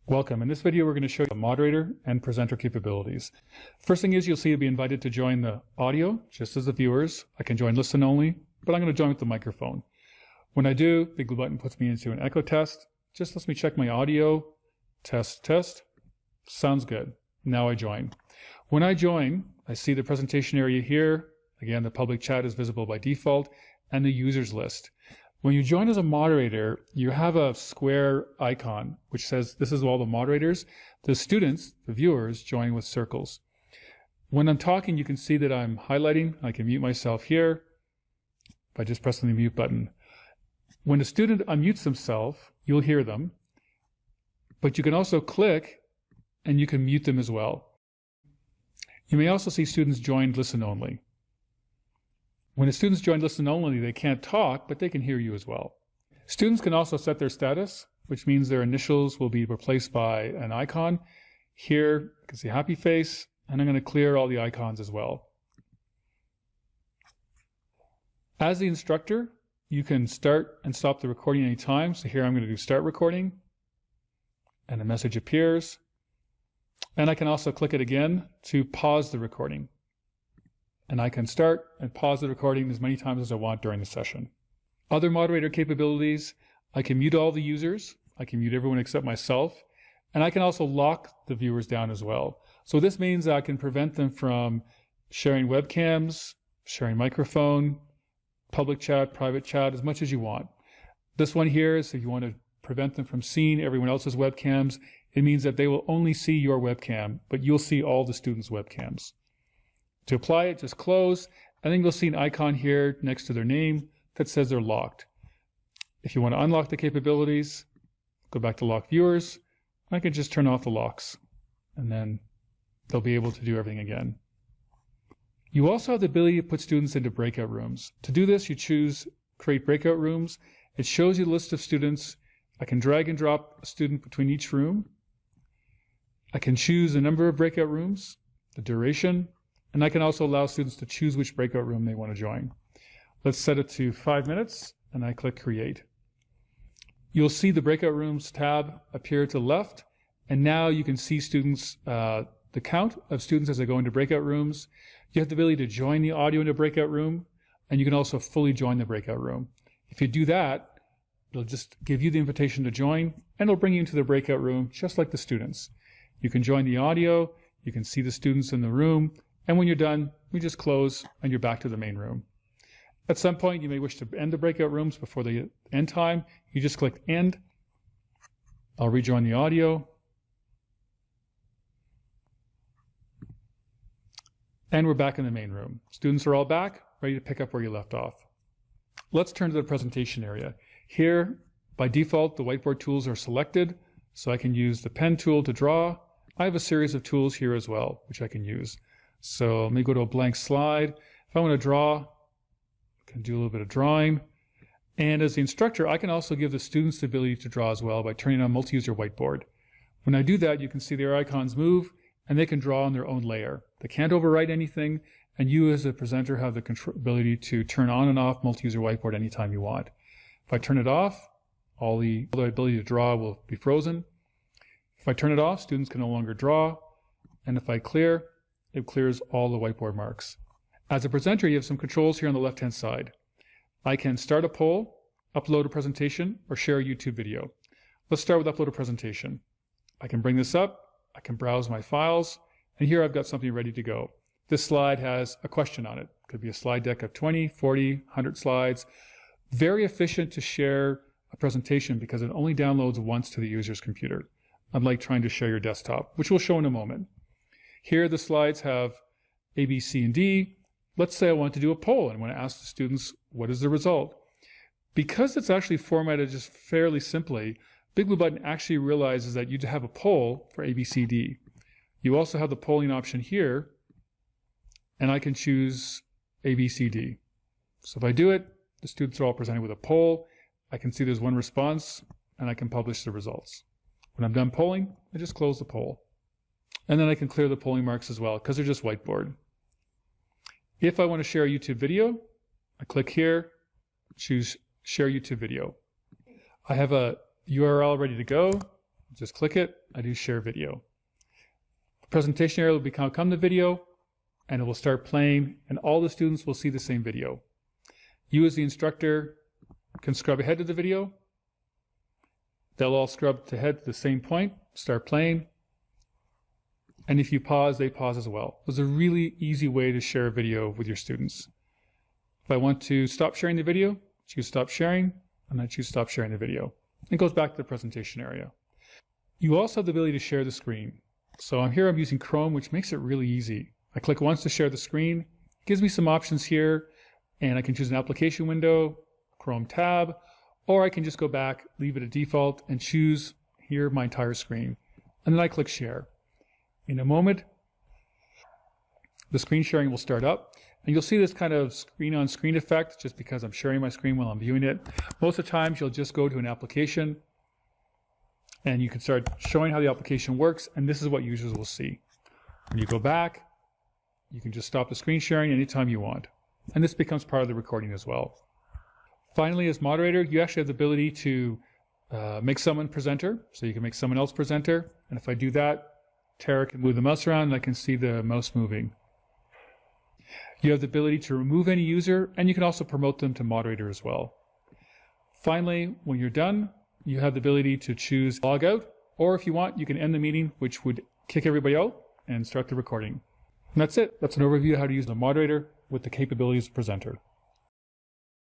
Welcome. In this video, we're going to show you the moderator and presenter capabilities. First thing is you'll see you'll be invited to join the audio, just as the viewers. I can join listen only, but I'm going to join with the microphone. When I do, Big Blue Button puts me into an echo test. Just lets me check my audio. Test, test. Sounds good. Now I join. When I join, I see the presentation area here. Again, the public chat is visible by default, and the users list. When you join as a moderator, you have a square icon which says this is all the moderators. The students, the viewers, join with circles. When I'm talking, you can see that I'm highlighting. I can mute myself here by just pressing the mute button. When a student unmutes themselves, you'll hear them, but you can also click and you can mute them as well. You may also see students join listen only. When the students join listen only, they can't talk, but they can hear you as well. Students can also set their status, which means their initials will be replaced by an icon. Here, you can see happy face, and I'm going to clear all the icons as well. As the instructor, you can start and stop the recording anytime. So here I'm going to do start recording, and a message appears. And I can also click it again to pause the recording. And I can start and pause the recording as many times as I want during the session. Other moderator capabilities, I can mute all the users. I can mute everyone except myself. And I can also lock the viewers down as well. So this means I can prevent them from sharing webcams, sharing microphone, public chat, private chat, as much as you want. This one here is if you want to prevent them from seeing everyone else's webcams, it means that they will only see your webcam, but you'll see all the students' webcams. To apply it, just close, and then you'll see an icon here next to their name that says they're locked. If you want to unlock the capabilities, go back to lock viewers. I can just turn off the locks, and then they'll be able to do everything again. You also have the ability to put students into breakout rooms. To do this, you choose Create Breakout Rooms. It shows you the list of students. I can drag and drop a student between each room. I can choose the number of breakout rooms, the duration, and I can also allow students to choose which breakout room they want to join. Let's set it to 5 minutes, and I click Create. You'll see the Breakout Rooms tab appear to the left, and now you can see students, the count of students as they go into breakout rooms. You have the ability to join the audio in a breakout room, and you can also fully join the breakout room. If you do that, it'll just give you the invitation to join, and it'll bring you into the breakout room just like the students. You can join the audio, you can see the students in the room, and when you're done, we just close and you're back to the main room. At some point, you may wish to end the breakout rooms before the end time. You just click End. I'll rejoin the audio. And we're back in the main room. Students are all back, ready to pick up where you left off. Let's turn to the presentation area. Here, by default, the whiteboard tools are selected, so I can use the pen tool to draw. I have a series of tools here as well, which I can use. So let me go to a blank slide. If I want to draw, I can do a little bit of drawing. And as the instructor, I can also give the students the ability to draw as well by turning on multi-user whiteboard. When I do that, you can see their icons move and they can draw on their own layer. They can't overwrite anything, and you as a presenter have the ability to turn on and off multi-user whiteboard anytime you want. If I turn it off, all the ability to draw will be frozen. If I turn it off, students can no longer draw. And if I clear, it clears all the whiteboard marks. As a presenter, you have some controls here on the left-hand side. I can start a poll, upload a presentation, or share a YouTube video. Let's start with upload a presentation. I can bring this up, I can browse my files, and here I've got something ready to go. This slide has a question on it. It could be a slide deck of 20, 40, 100 slides. Very efficient to share a presentation because it only downloads once to the user's computer, unlike trying to share your desktop, which we'll show in a moment. Here the slides have A, B, C, and D. Let's say I want to do a poll and want to ask the students, what is the result? Because it's actually formatted just fairly simply, Big Blue Button actually realizes that you have a poll for A, B, C, D. You also have the polling option here, and I can choose A, B, C, D. So if I do it, the students are all presented with a poll. I can see there's one response, and I can publish the results. When I'm done polling, I just close the poll. And then I can clear the polling marks as well because they're just whiteboard. If I want to share a YouTube video, I click here, choose Share YouTube Video. I have a URL ready to go. Just click it, I do share video. The presentation area will become the video, and it will start playing, and all the students will see the same video. You as the instructor can scrub ahead to the video. They'll all scrub ahead to the same point, start playing. And if you pause, they pause as well. It's a really easy way to share a video with your students. If I want to stop sharing the video, choose stop sharing, and I choose stop sharing the video. It goes back to the presentation area. You also have the ability to share the screen. So I'm using Chrome, which makes it really easy. I click once to share the screen, it gives me some options here, and I can choose an application window, Chrome tab, or I can just go back, leave it at default, and choose here my entire screen. And then I click share. In a moment, the screen sharing will start up, and you'll see this kind of screen-on-screen effect just because I'm sharing my screen while I'm viewing it. Most of the times you'll just go to an application, and you can start showing how the application works, and this is what users will see. When you go back, you can just stop the screen sharing anytime you want. And this becomes part of the recording as well. Finally, as moderator, you actually have the ability to make someone presenter. So you can make someone else presenter. And if I do that, Tara can move the mouse around and I can see the mouse moving. You have the ability to remove any user, and you can also promote them to moderator as well. Finally, when you're done, you have the ability to choose log out, or if you want, you can end the meeting, which would kick everybody out and start the recording. And that's it. That's an overview of how to use the moderator with the capabilities of presenter.